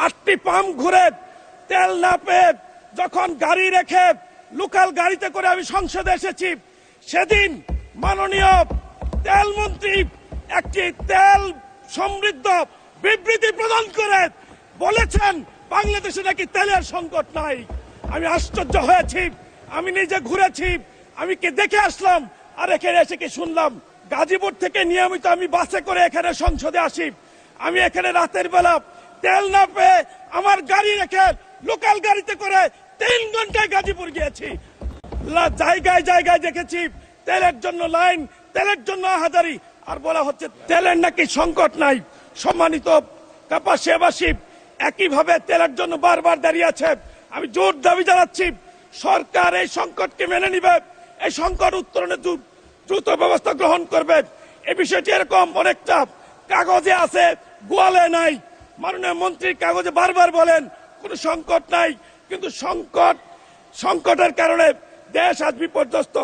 8টি পাম্প ঘুরে তেল না পেয়ে যখন গাড়ি রেখে লোকাল গাড়িতে করে আমি সংসদে এসেছি, সেদিন মাননীয় তেল মন্ত্রী একটি তেল সমৃদ্ধ বিবৃতি প্রদান করে বলেছেন বাংলাদেশে নাকি তেলের সংকট নাই। আমি আশ্চর্য হয়েছি। আমি নিজে ঘুরেছি, আমি কি দেখে আসলাম, আর এখানে এসে কি শুনলাম। গাজীপুর থেকে নিয়মিত আমি বাসে করে এখানে সংসদে আসি। আমি এখানে রাতের বেলা তেল না পেয়ে আমার গাড়ি রেখে লোকাল গাড়িতে করে 3 ঘন্টায় গাজীপুর গিয়েছি। জায়গায় জায়গায় দেখেছি তেলের জন্য লাইন, তেলের জন্য হাজারি, আর বলা হচ্ছে তেলের নাকি সংকট নাই। সম্মানিত কাপাসিয়াবাসী, একইভাবে তেলের জন্য বারবার দাঁড়িয়ে আছে। আমি জোর দাবি জানাচ্ছি সরকার এই সংকটকে মেনে নিবে, এই সংকট উত্তরণে দ্রুত ব্যবস্থা গ্রহণ করবে। এই বিষয়টি এরকম অনেকটা কাগজে আছে, গোয়ালে নাই। মাননীয় মন্ত্রীর কাগজে বারবার বলেন কোনো সংকট নাই, কিন্তু সংকটের কারণে দেশ আজ বিপর্যস্ত।